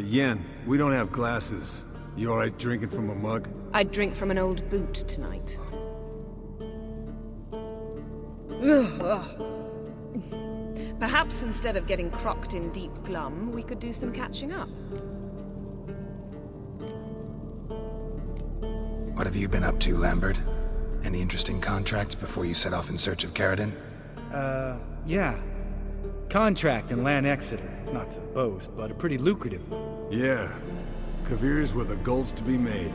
Yen, we don't have glasses. You alright drinking from a mug? I'd drink from an old boot tonight. Perhaps instead of getting crocked in deep glum, we could do some catching up. What have you been up to, Lambert? Any interesting contracts before you set off in search of Carradine? Yeah. Contract in Lan Exeter. Not to boast, but a pretty lucrative one. Yeah. Kavir's were the golds to be made.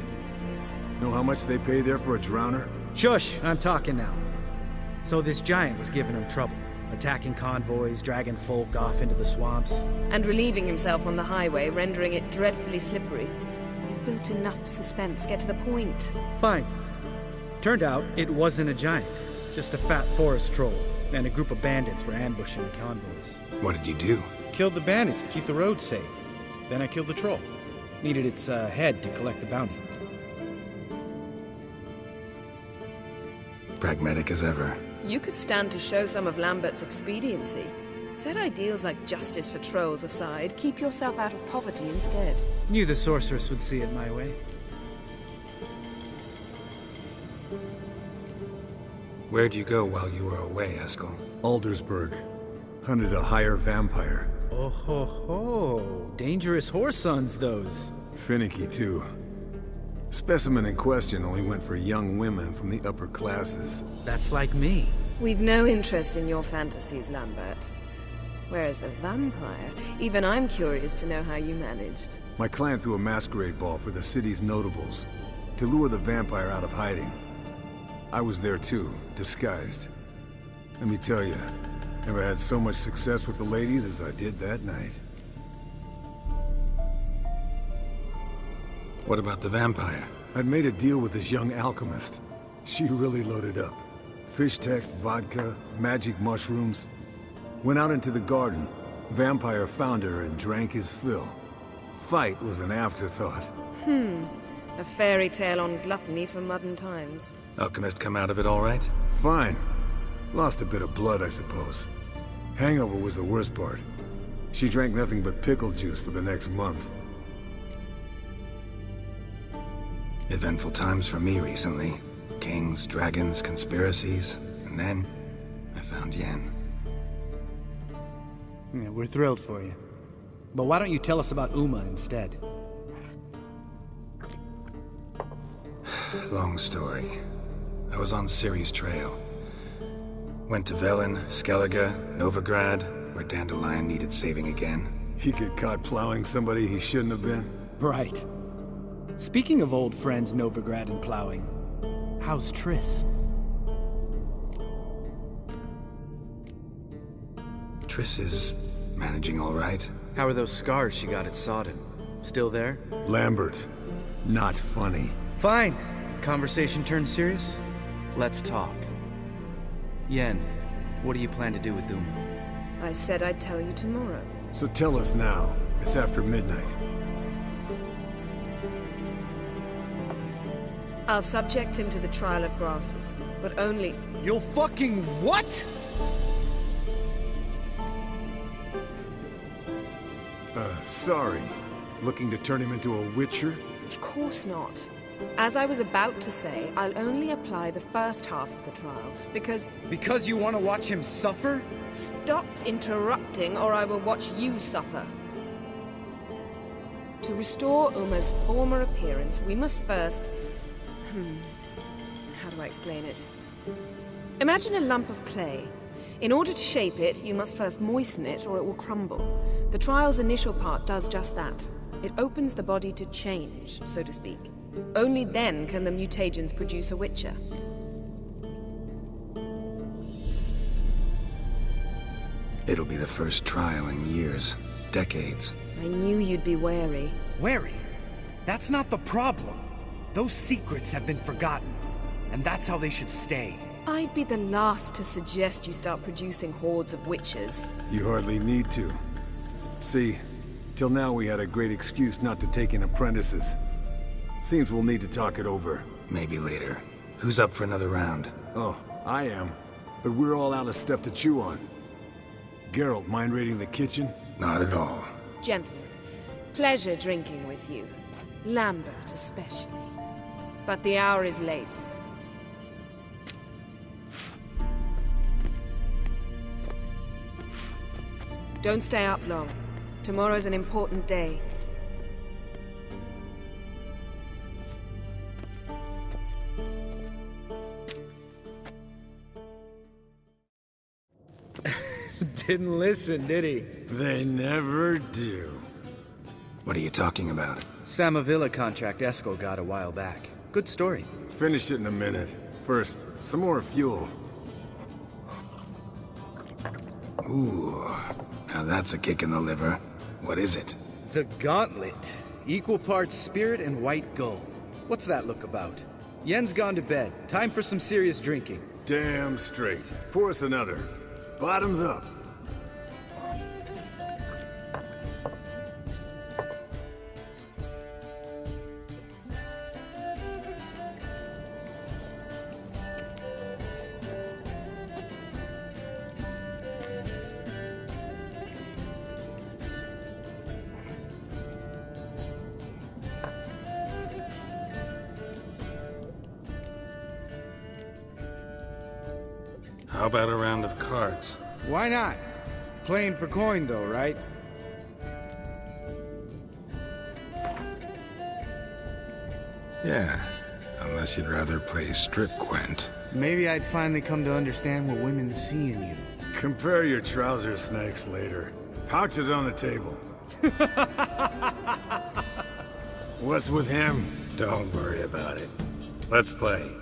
Know how much they pay there for a drowner? Shush! I'm talking now. So this giant was giving him trouble. Attacking convoys, dragging folk off into the swamps. And relieving himself on the highway, rendering it dreadfully slippery. You've built enough suspense. Get to the point. Fine. Turned out it wasn't a giant. Just a fat forest troll. And a group of bandits were ambushing the convoys. What did you do? Killed the bandits to keep the roads safe. Then I killed the troll. Needed its head to collect the bounty. Pragmatic as ever. You could stand to show some of Lambert's expediency. Set ideals like justice for trolls aside, keep yourself out of poverty instead. Knew the sorceress would see it my way. Where'd you go while you were away, Eskel? Aldersburg. Hunted a higher vampire. Oh ho ho. Dangerous horse sons, those. Finicky, too. Specimen in question only went for young women from the upper classes. That's like me. We've no interest in your fantasies, Lambert. Whereas the vampire, even I'm curious to know how you managed. My clan threw a masquerade ball for the city's notables, to lure the vampire out of hiding. I was there too, disguised. Let me tell you, never had so much success with the ladies as I did that night. What about the vampire? I'd made a deal with this young alchemist. She really loaded up. Fish tech, vodka, magic mushrooms. Went out into the garden. Vampire found her and drank his fill. Fight was an afterthought. A fairy tale on gluttony for modern times. Alchemist come out of it all right? Fine. Lost a bit of blood, I suppose. Hangover was the worst part. She drank nothing but pickle juice for the next month. Eventful times for me recently. Kings, dragons, conspiracies, and then I found Yen. Yeah, we're thrilled for you. But why don't you tell us about Uma instead? Long story. I was on Ciri's trail. Went to Velen, Skellige, Novigrad, where Dandelion needed saving again. He get caught plowing somebody he shouldn't have been. Right. Speaking of old friends Novigrad and plowing, how's Triss? Triss is managing all right. How are those scars she got at Sodden? Still there? Lambert. Not funny. Fine. Conversation turned serious? Let's talk. Yen, what do you plan to do with Uma? I said I'd tell you tomorrow. So tell us now. It's after midnight. I'll subject him to the trial of grasses, but only... You'll fucking what? Sorry. Looking to turn him into a witcher? Of course not. As I was about to say, I'll only apply the first half of the trial, because... Because you want to watch him suffer? Stop interrupting, or I will watch you suffer. To restore Uma's former appearance, we must first... How do I explain it? Imagine a lump of clay. In order to shape it, you must first moisten it, or it will crumble. The trial's initial part does just that. It opens the body to change, so to speak. Only then can the mutagens produce a witcher. It'll be the first trial in years. Decades. I knew you'd be wary. Wary? That's not the problem. Those secrets have been forgotten, and that's how they should stay. I'd be the last to suggest you start producing hordes of witches. You hardly need to. See, till now we had a great excuse not to take in apprentices. Seems we'll need to talk it over. Maybe later. Who's up for another round? Oh, I am. But we're all out of stuff to chew on. Geralt, mind raiding the kitchen? Not at all. Gentlemen, Pleasure drinking with you. Lambert especially. But the hour is late. Don't stay up long. Tomorrow's an important day. Didn't listen, did he? They never do. What are you talking about? Samavilla contract Esco got a while back. Good story. Finish it in a minute. First, some more fuel. Ooh, now that's a kick in the liver. What is it? The Gauntlet. Equal parts spirit and white gull. What's that look about? Yen's gone to bed. Time for some serious drinking. Damn straight. Pour us another. Bottoms up. How about a round of cards? Why not? Playing for coin though, right? Yeah, unless you'd rather play strip Quent. Maybe I'd finally come to understand what women see in you. Compare your trouser snakes later. Pouch is on the table. What's with him? Don't worry about it. Let's play.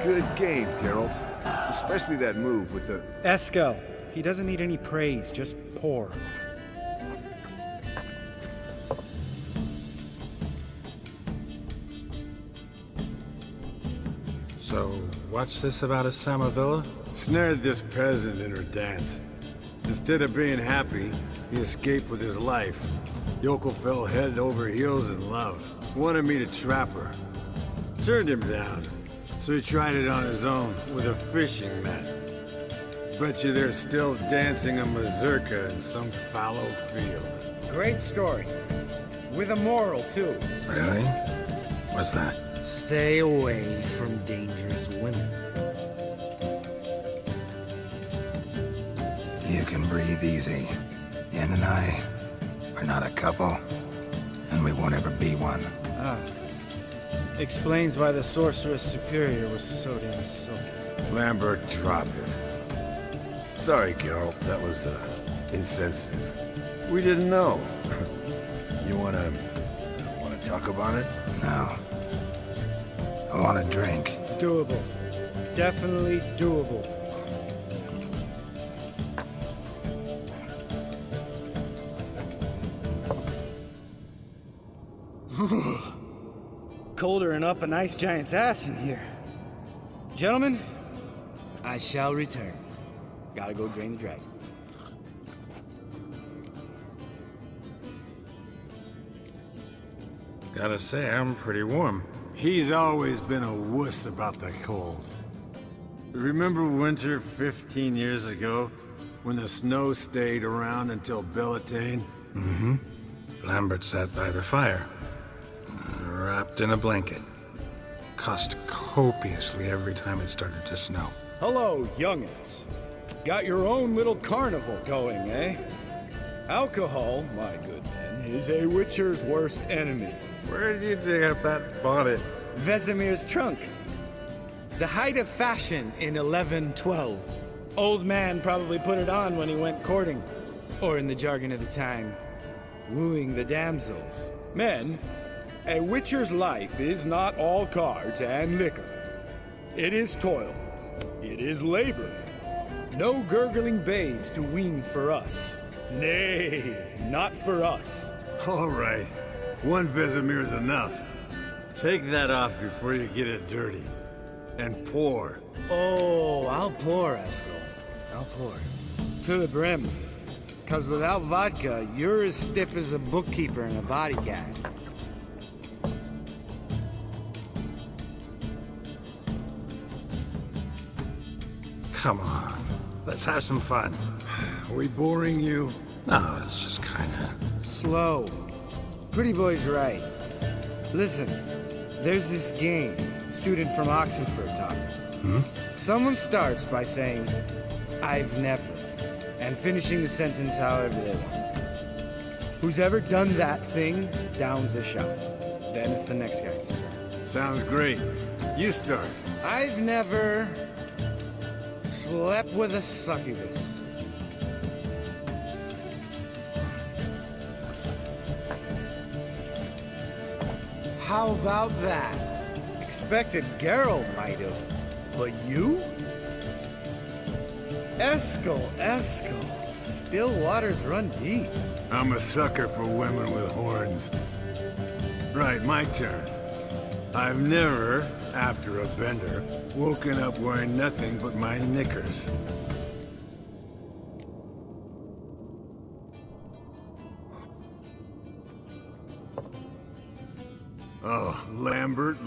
Good game, Geralt. Especially that move with the... Esco. He doesn't need any praise, just pour. So, what's this about a Samavilla? Snared this peasant in her dance. Instead of being happy, he escaped with his life. Yoko fell head over heels in love. Wanted me to trap her. Turned him down. So he tried it on his own with a fishing net. Bet you they're still dancing a mazurka in some fallow field. Great story. With a moral, too. Really? What's that? Stay away from dangerous women. You can breathe easy. Yen and I are not a couple, and we won't ever be one. Ah. Explains why the Sorceress Superior was so damn silky. Lambert, drop it. Sorry, Geralt, that was, insensitive. We didn't know. You wanna talk about it? No. I want a drink. Doable. Definitely doable. Colder and up a nice giant's ass in here. Gentlemen, I shall return. Gotta go drain the dragon. Gotta say, I'm pretty warm. He's always been a wuss about the cold. Remember winter 15 years ago, when the snow stayed around until Bellatane? Mm-hmm. Lambert sat by the fire, wrapped in a blanket. Cussed copiously every time it started to snow. Hello, youngins. Got your own little carnival going, eh? Alcohol, my good men, is a witcher's worst enemy. Where did you dig up that bonnet? Vesemir's trunk. The height of fashion in 1112. Old man probably put it on when he went courting. Or in the jargon of the time, wooing the damsels. Men, a witcher's life is not all cards and liquor. It is toil. It is labor. No gurgling babes to wean for us. Nay, not for us. All right. One Vesemir's enough. Take that off before you get it dirty. And pour. Oh, I'll pour, Eskel. I'll pour. To the brim. 'Cause without vodka, you're as stiff as a bookkeeper in a body gag. Come on, let's have some fun. Are we boring you? No, it's just kinda... Slow. Pretty boy's right. Listen, there's this game. Student from Oxenford taught me. Someone starts by saying, I've never, and finishing the sentence however they want. Who's ever done that thing downs a shot. Then it's the next guy's turn. Sounds great. You start. I've never slept with a succubus. How about that? Expected Geralt might have, but you? Eskel. Still waters run deep. I'm a sucker for women with horns. Right, my turn. I've never, after a bender, woken up wearing nothing but my knickers. Oh, Lambert.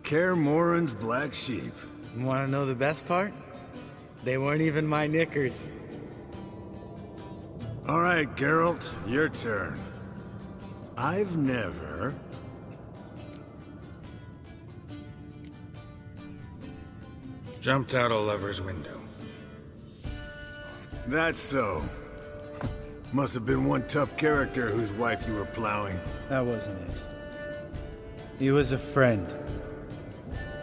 Kaer Morhen's black sheep. Want to know the best part? They weren't even my knickers. All right, Geralt, your turn. I've never... Jumped out a lover's window. That's so. Must have been one tough character whose wife you were plowing. That wasn't it. He was a friend.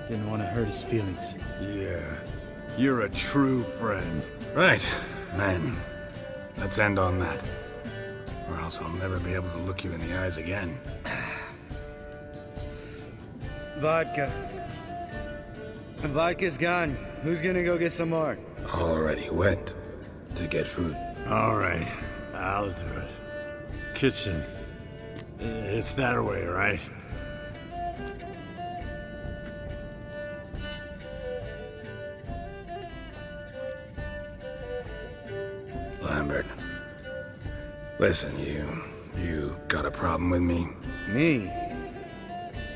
Didn't want to hurt his feelings. Yeah, you're a true friend. Right, man. Let's end on that. Or else I'll never be able to look you in the eyes again. Vodka. The vodka's gone. Who's gonna go get some more? Already went to get food. All right, I'll do it. Kitchen. It's that way, right? Lambert. Listen, you got a problem with me? Me?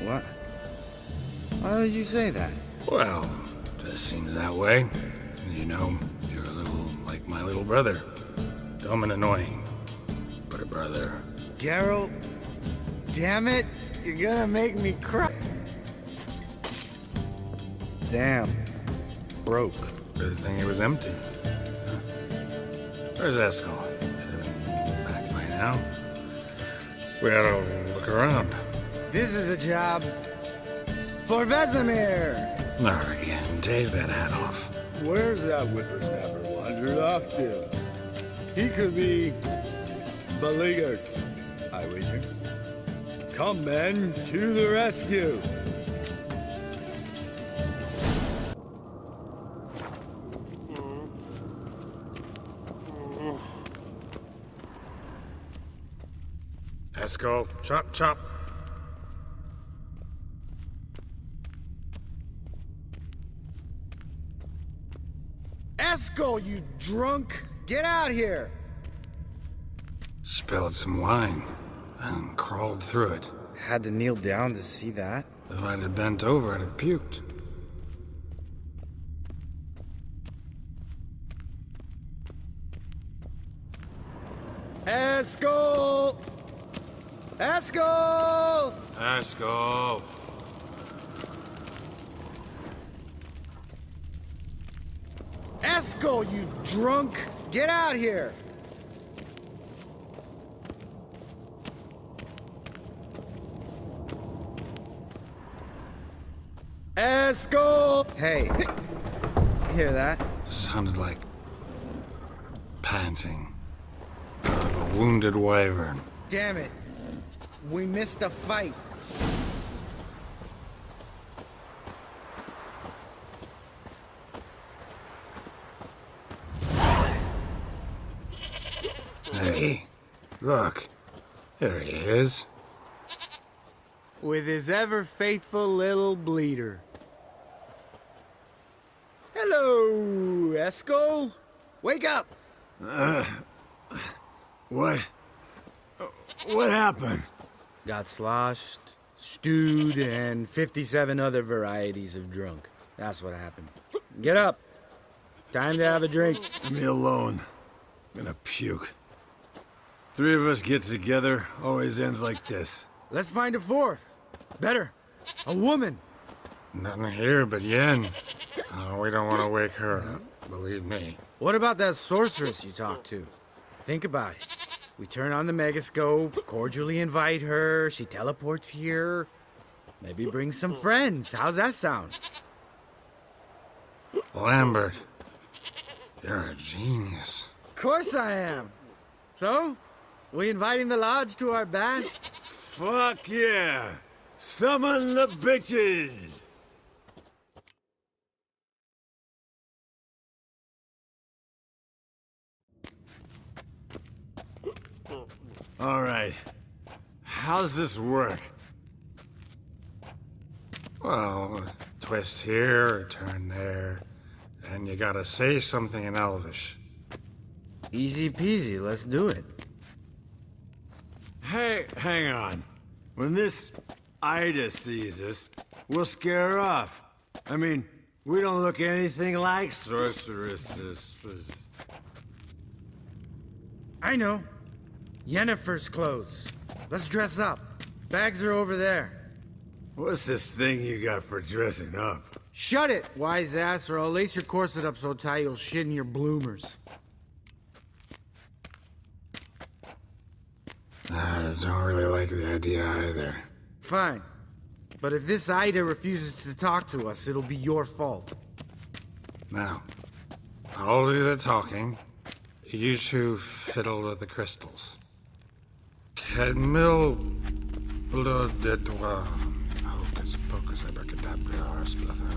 What? Why would you say that? Well, just seems that way. You know, you're a little like my little brother. Dumb and annoying, but a brother. Geralt, damn it, you're gonna make me cry. Damn. Broke. Good thing it was empty. Huh. Where's Eskel? Should have been back by now. We ought to look around. This is a job for Vesemir. Not again. Take that hat off. Where's that whippersnapper wandered off to? He could be beleaguered, I wager. Come, men, to the rescue! Eskel, chop, chop. Eskel, you drunk! Get out here! Spilled some wine, then crawled through it. Had to kneel down to see that. If I'd have bent over, I'd have puked. Eskel! Eskel! Eskel! Eskel, you drunk! Get out here! Eskel! Hey, hear that? Sounded like panting of a wounded wyvern. Damn it. We missed a fight. Hey, look. There he is. With his ever-faithful little bleeder. Hello, Eskel. Wake up! What? What happened? Got sloshed, stewed, and 57 other varieties of drunk. That's what happened. Get up. Time to have a drink. Leave me alone. I'm gonna puke. Three of us get together, always ends like this. Let's find a fourth. Better. A woman. Nothing here but Yen. Oh, we don't want to wake her up, believe me. What about that sorceress you talked to? Think about it. We turn on the megascope, cordially invite her, she teleports here. Maybe bring some friends. How's that sound? Lambert, you're a genius. Of course I am. So, we inviting the lodge to our bash? Fuck yeah! Summon the bitches! All right. How's this work? Well, twist here, turn there, and you gotta say something in Elvish. Easy peasy, let's do it. Hey, hang on. When this Ida sees us, we'll scare her off. I mean, we don't look anything like sorceresses. I know. Yennefer's clothes. Let's dress up. Bags are over there. What's this thing you got for dressing up? Shut it, wise ass, or I'll lace your corset up so tight you'll shit in your bloomers. I don't really like the idea either. Fine. But if this Ida refuses to talk to us, it'll be your fault. Now, I'll do the talking. You two fiddle with the crystals. Camille blood de toi. Hocus pocus abracadabra splather.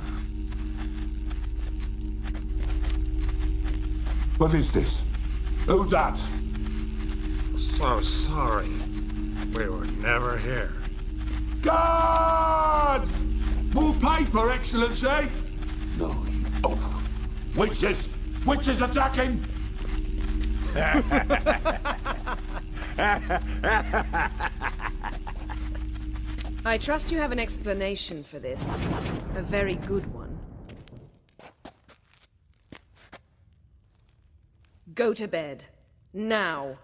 What is this? Who's that? So sorry. We were never here. Guards! More paper, Excellency! No, you oaf. Witches! Witches attacking! I trust you have an explanation for this. A very good one. Go to bed. Now.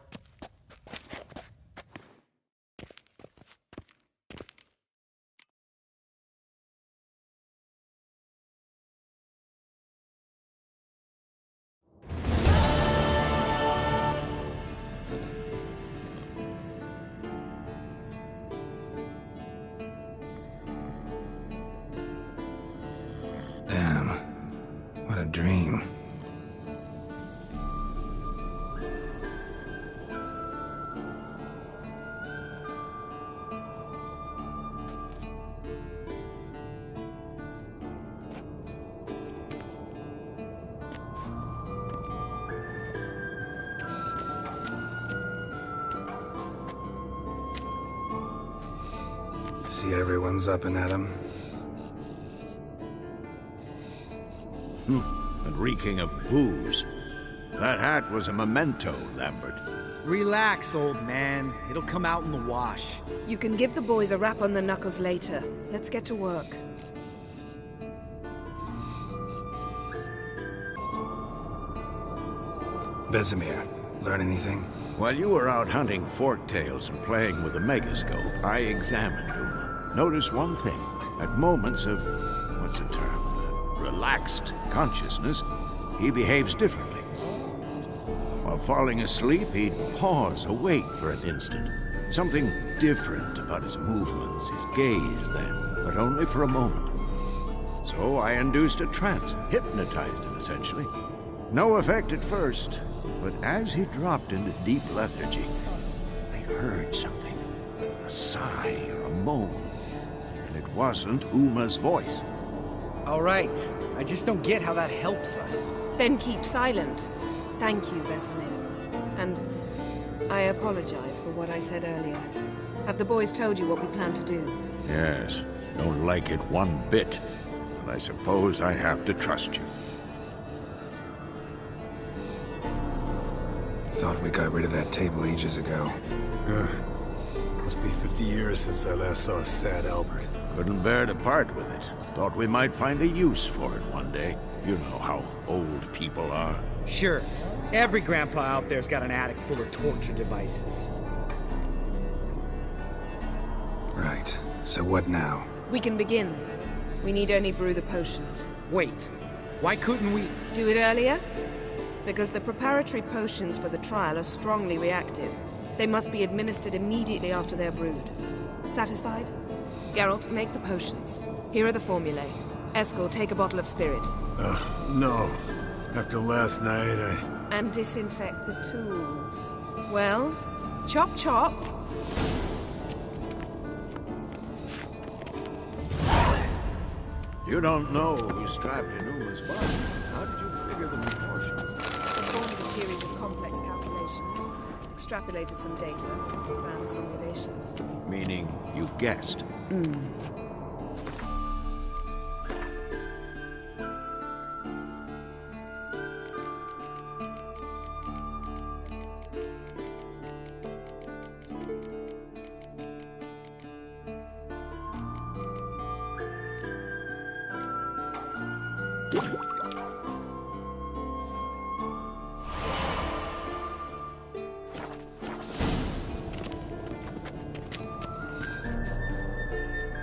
What a dream. See everyone's up and at 'em. And reeking of booze. That hat was a memento, Lambert. Relax, old man. It'll come out in the wash. You can give the boys a rap on the knuckles later. Let's get to work. Vesemir, learn anything? While you were out hunting forktails and playing with the megascope, I examined Uma. Noticed one thing. At moments of, what's the term? Relaxed consciousness, he behaves differently. While falling asleep, he'd pause, awake for an instant. Something different about his movements, his gaze then, but only for a moment. So I induced a trance, hypnotized him essentially. No effect at first, but as he dropped into deep lethargy, I heard something. A sigh or a moan. And it wasn't Uma's voice. All right. I just don't get how that helps us. Then keep silent. Thank you, Vesemir. And I apologize for what I said earlier. Have the boys told you what we plan to do? Yes, don't like it one bit. But I suppose I have to trust you. Thought we got rid of that table ages ago. Must be 50 years since I last saw sad Albert. Couldn't bear to part with it. Thought we might find a use for it one day. You know how old people are. Sure. Every grandpa out there's got an attic full of torture devices. Right. So what now? We can begin. We need only brew the potions. Wait. Why couldn't we... Do it earlier? Because the preparatory potions for the trial are strongly reactive. They must be administered immediately after they're brewed. Satisfied? Geralt, make the potions. Here are the formulae. Eskel, take a bottle of spirit. No. After last night, And disinfect the tools. Well, chop chop. You don't know who's strapped in Uma's body. How did you figure the proportions? Performed a series of complex calculations. Extrapolated some data. Ran simulations. Meaning you guessed.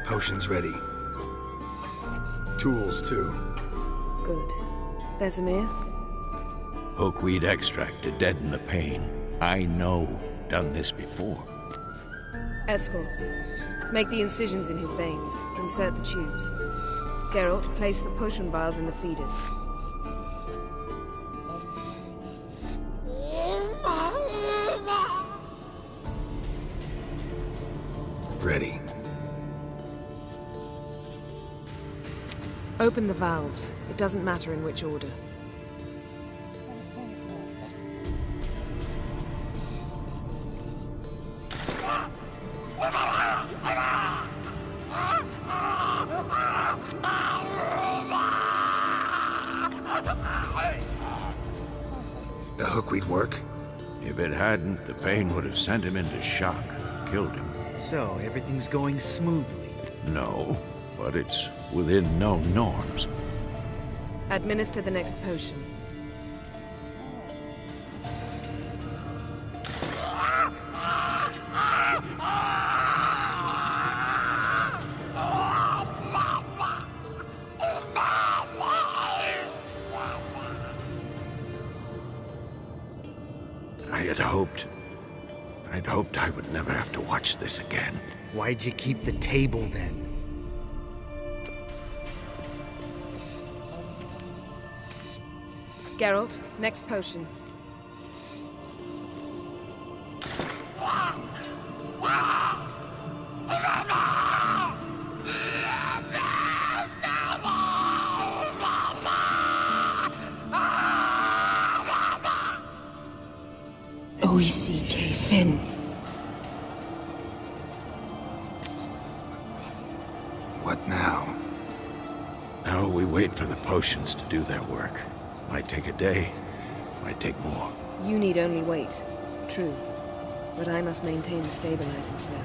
Potions ready. tools too. Good. Vesemir? Hookweed extract to deaden the pain. I know. Done this before. Eskel, make the incisions in his veins. Insert the tubes. Geralt, place the potion vials in the feeders. Ready. Open the valves. It doesn't matter in which order. The hookweed work? If it hadn't, the pain would have sent him into shock, killed him. So, everything's going smoothly. No, but it's within known norms. Administer the next potion. I'd hoped I would never have to watch this again. Why'd you keep the table then? Geralt, next potion. O-E-C-K Finn. What now? Now we wait for the potions to do their work. Might take a day, might take more. You need only wait. True. But I must maintain the stabilizing spell.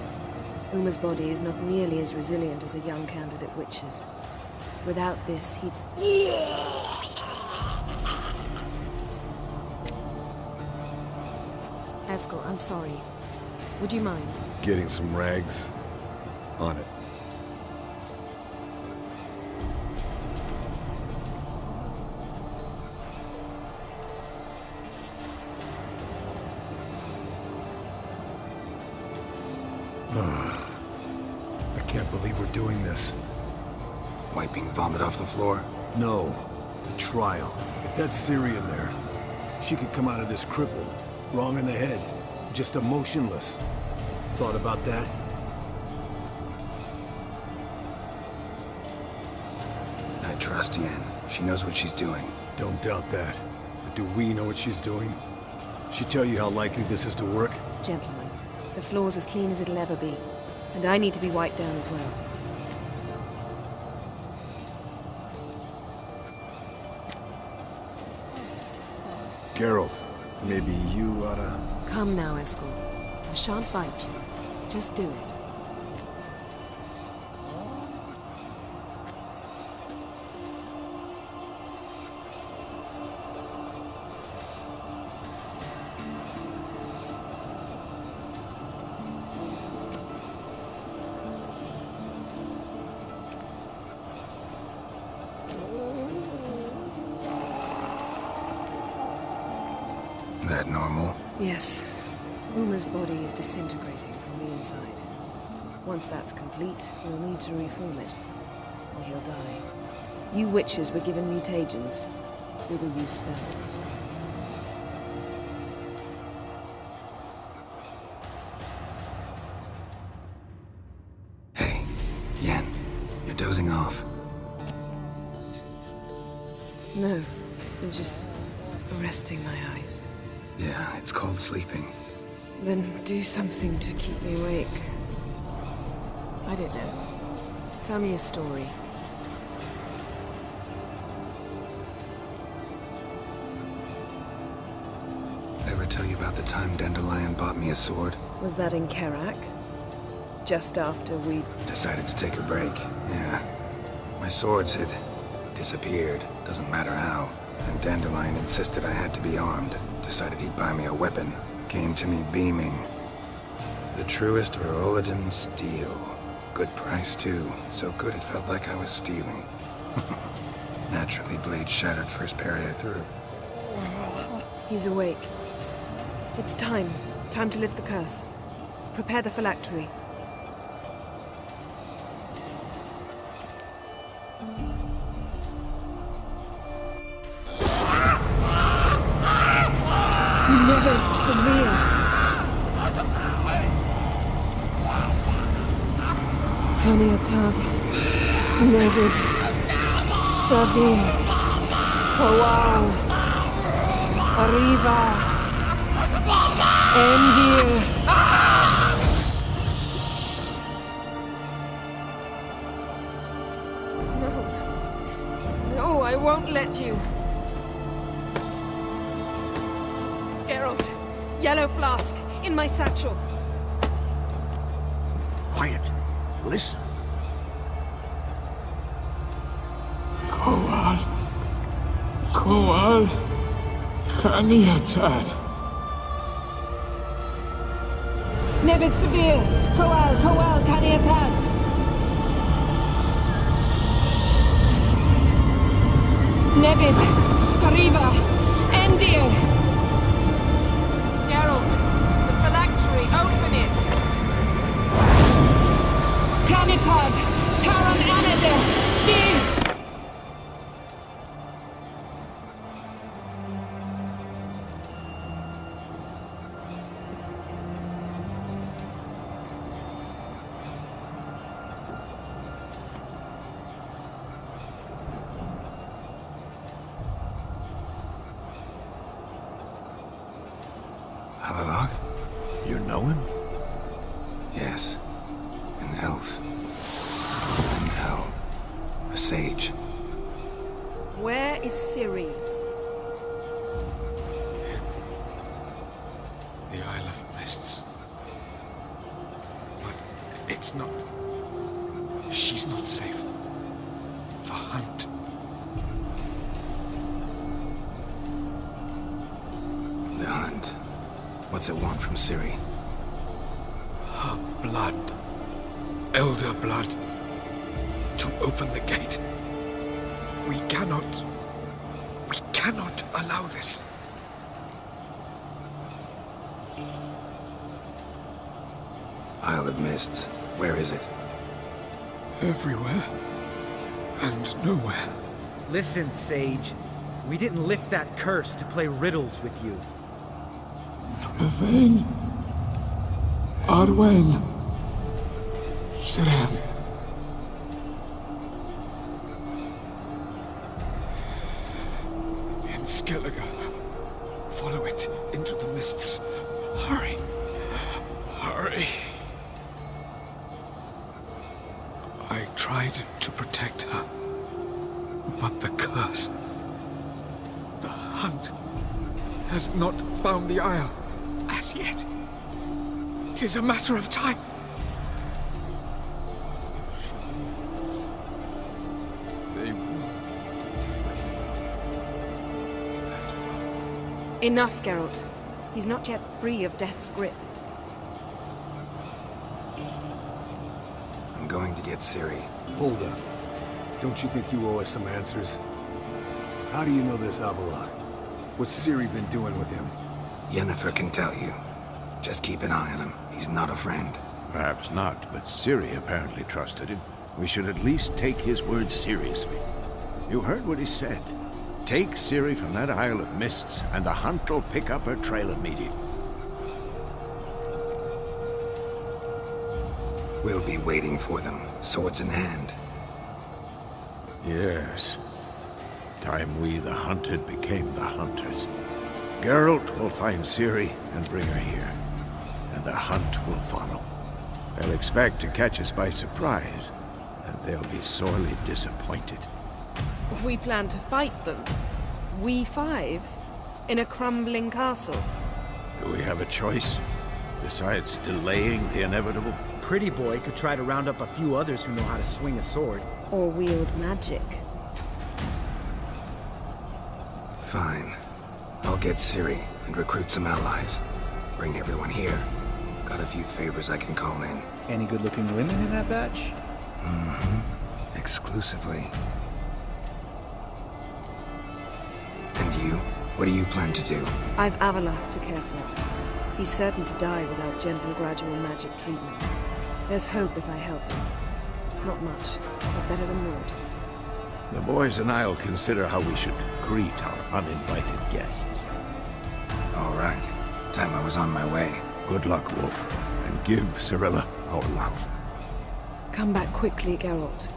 Uma's body is not nearly as resilient as a young candidate witch's. Without this, he'd... Eskel, I'm sorry. Would you mind? Getting some rags. On it. I can't believe we're doing this. Wiping vomit off the floor? No. The trial. If that's Syrian there, she could come out of this crippled. Wrong in the head. Just emotionless. Thought about that? I trust Yen. She knows what she's doing. Don't doubt that. But do we know what she's doing? She tell you how likely this is to work? Gentlemen, the floor's as clean as it'll ever be. And I need to be wiped down as well. Geralt, maybe you oughta... Come now, Eskel. I shan't bite you. Just do it. That normal? Yes. Uma's body is disintegrating from the inside. Once that's complete, we'll need to reform it, or he'll die. You witches were given mutagens. We will use spells. Hey, Yen, you're dozing off. No, I'm just resting my eyes. Yeah, it's called sleeping. Then do something to keep me awake. I don't know. Tell me a story. Ever tell you about the time Dandelion bought me a sword? Was that in Kerak? Just after we... Decided to take a break, yeah. My swords had disappeared, doesn't matter how. And Dandelion insisted I had to be armed. Decided he'd buy me a weapon. Came to me beaming. The truest Verolidan steel. Good price, too. So good it felt like I was stealing. Naturally, blade shattered first parry I threw. He's awake. It's time. Time to lift the curse. Prepare the phylactery. Never severe. Kaniatag. Nevid. Savir. Hawal. Arriva. Endir. No. No, I won't let you. Geralt, yellow flask, in my satchel. Quiet. Listen. Kowal. Kaniatad. Nevid Severe. Kowal, Kaniatad. Nevid. Arriva. Endir. Geralt, the phylactery, open it. Canitad. Taran Anada. Dis. Avalok? You know him? Yes. An elf. And hell. A sage. Where is Ciri? The Isle of Mists. But it's not... She's not safe. The hunt. The hunt. What's it want from Ciri? Her blood. Elder blood. To open the gate. We cannot allow this. Isle of Mists. Where is it? Everywhere. And nowhere. Listen, Sage. We didn't lift that curse to play riddles with you. Yvain. Arwen. Siren. In Skellige. Follow it into the mists. Hurry. Hurry. I tried to protect her. But the curse... The hunt... has not found the Isle. As yet. It is a matter of time. They will... Enough, Geralt. He's not yet free of death's grip. I'm going to get Ciri. Hold up. Don't you think you owe us some answers? How do you know this Avalok? What's Ciri been doing with him? Yennefer can tell you. Just keep an eye on him. He's not a friend. Perhaps not, but Ciri apparently trusted him. We should at least take his words seriously. You heard what he said. Take Ciri from that Isle of Mists, and the hunt will pick up her trail immediately. We'll be waiting for them, swords in hand. Yes. Time we, the hunted, became the hunters. Geralt will find Ciri and bring her here, and the hunt will follow. They'll expect to catch us by surprise, and they'll be sorely disappointed. We plan to fight them. We five? In a crumbling castle? Do we have a choice? Besides delaying the inevitable? Pretty Boy could try to round up a few others who know how to swing a sword. Or wield magic. Fine. I'll get Ciri and recruit some allies. Bring everyone here. Got a few favors I can call in. Any good-looking women in that batch? Mm-hmm. Exclusively. And you? What do you plan to do? I've Avalok to care for. He's certain to die without gentle, gradual magic treatment. There's hope if I help him. Not much, but better than naught. The boys and I'll consider how we should greet our uninvited guests. All right. Time I was on my way. Good luck, Wolf, and give Cirilla our love. Come back quickly, Geralt.